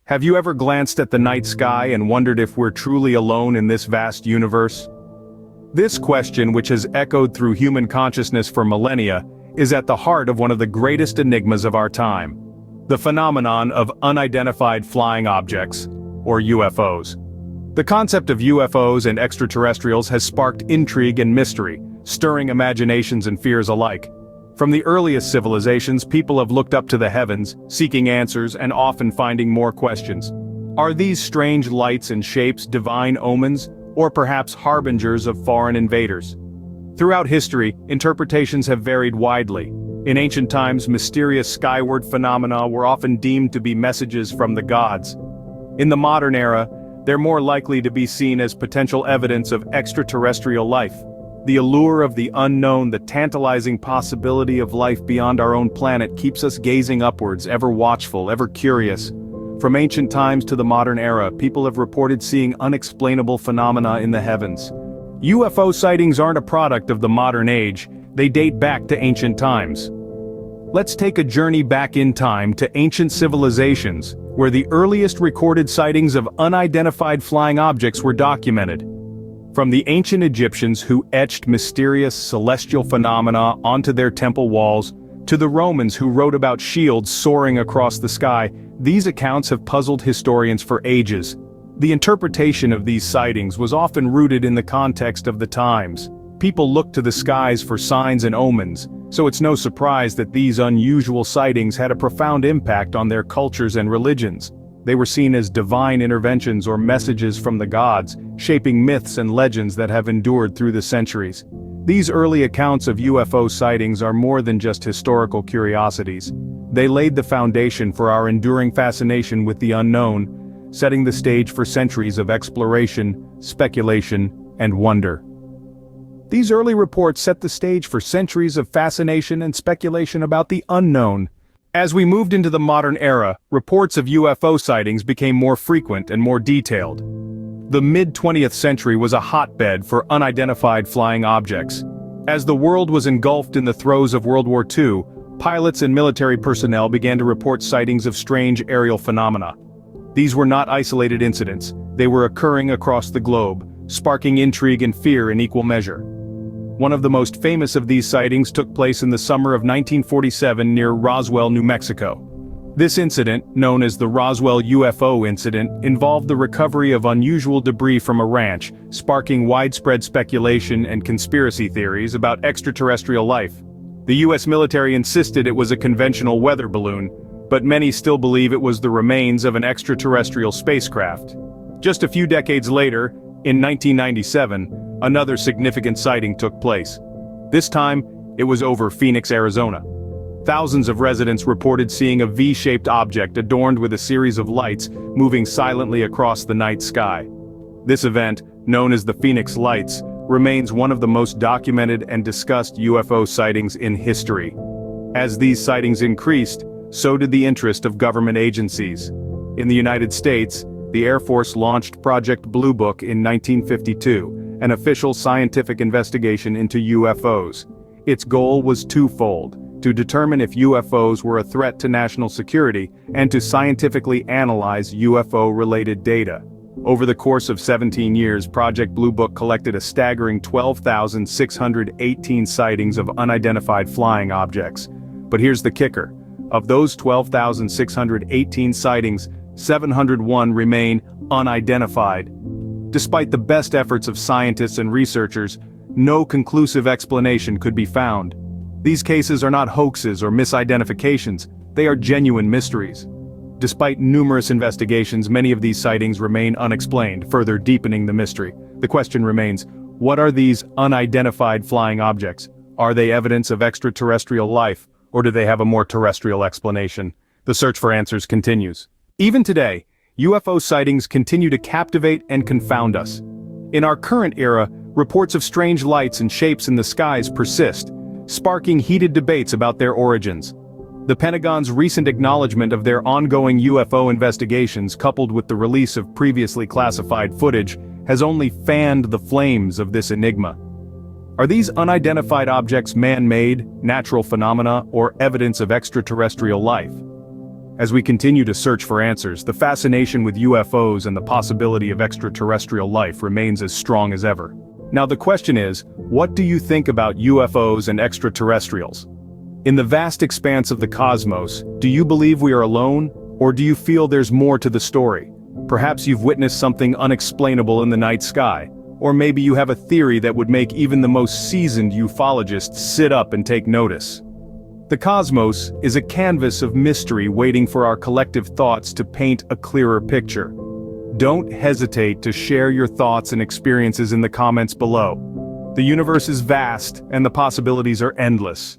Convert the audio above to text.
Have you ever glanced at the night sky and wondered if we're truly alone in this vast universe? This question, which has echoed through human consciousness for millennia, is at the heart of one of the greatest enigmas of our time: the phenomenon of unidentified flying objects, or UFOs. The concept of UFOs and extraterrestrials has sparked intrigue and mystery, stirring imaginations and fears alike. From the earliest civilizations, people have looked up to the heavens, seeking answers and often finding more questions. Are these strange lights and shapes divine omens, or perhaps harbingers of foreign invaders? Throughout history, interpretations have varied widely. In ancient times, mysterious skyward phenomena were often deemed to be messages from the gods. In the modern era, they're more likely to be seen as potential evidence of extraterrestrial life. The allure of the unknown, the tantalizing possibility of life beyond our own planet keeps us gazing upwards, ever watchful, ever curious. From ancient times to the modern era, people have reported seeing unexplainable phenomena in the heavens. UFO sightings aren't a product of the modern age, they date back to ancient times. Let's take a journey back in time to ancient civilizations, where the earliest recorded sightings of unidentified flying objects were documented. From the ancient Egyptians who etched mysterious celestial phenomena onto their temple walls, to the Romans who wrote about shields soaring across the sky, these accounts have puzzled historians for ages. The interpretation of these sightings was often rooted in the context of the times. People looked to the skies for signs and omens, so it's no surprise that these unusual sightings had a profound impact on their cultures and religions. They were seen as divine interventions or messages from the gods, shaping myths and legends that have endured through the centuries. These early accounts of UFO sightings are more than just historical curiosities. They laid the foundation for our enduring fascination with the unknown, setting the stage for centuries of exploration, speculation, and wonder. These early reports set the stage for centuries of fascination and speculation about the unknown. As we moved into the modern era, reports of UFO sightings became more frequent and more detailed. The mid-20th century was a hotbed for unidentified flying objects. As the world was engulfed in the throes of World War II, pilots and military personnel began to report sightings of strange aerial phenomena. These were not isolated incidents, they were occurring across the globe, sparking intrigue and fear in equal measure. One of the most famous of these sightings took place in the summer of 1947 near Roswell, New Mexico. This incident, known as the Roswell UFO incident, involved the recovery of unusual debris from a ranch, sparking widespread speculation and conspiracy theories about extraterrestrial life. The U.S. military insisted it was a conventional weather balloon, but many still believe it was the remains of an extraterrestrial spacecraft. Just a few decades later, in 1997, another significant sighting took place. This time, it was over Phoenix, Arizona. Thousands of residents reported seeing a V-shaped object adorned with a series of lights moving silently across the night sky. This event, known as the Phoenix Lights, remains one of the most documented and discussed UFO sightings in history. As these sightings increased, so did the interest of government agencies. In the United States, the Air Force launched Project Blue Book in 1952, an official scientific investigation into UFOs. Its goal was twofold: to determine if UFOs were a threat to national security, and to scientifically analyze UFO-related data. Over the course of 17 years, Project Blue Book collected a staggering 12,618 sightings of unidentified flying objects. But here's the kicker: of those 12,618 sightings, 701 remain unidentified. Despite the best efforts of scientists and researchers, no conclusive explanation could be found. These cases are not hoaxes or misidentifications, they are genuine mysteries. Despite numerous investigations, many of these sightings remain unexplained, further deepening the mystery. The question remains, what are these unidentified flying objects? Are they evidence of extraterrestrial life, or do they have a more terrestrial explanation? The search for answers continues. Even today, UFO sightings continue to captivate and confound us. In our current era, reports of strange lights and shapes in the skies persist, sparking heated debates about their origins. The Pentagon's recent acknowledgement of their ongoing UFO investigations, coupled with the release of previously classified footage, has only fanned the flames of this enigma. Are these unidentified objects man-made, natural phenomena, or evidence of extraterrestrial life? As we continue to search for answers, the fascination with UFOs and the possibility of extraterrestrial life remains as strong as ever. Now the question is, what do you think about UFOs and extraterrestrials? In the vast expanse of the cosmos, do you believe we are alone, or do you feel there's more to the story? Perhaps you've witnessed something unexplainable in the night sky, or maybe you have a theory that would make even the most seasoned ufologists sit up and take notice. The cosmos is a canvas of mystery waiting for our collective thoughts to paint a clearer picture. Don't hesitate to share your thoughts and experiences in the comments below. The universe is vast, and the possibilities are endless.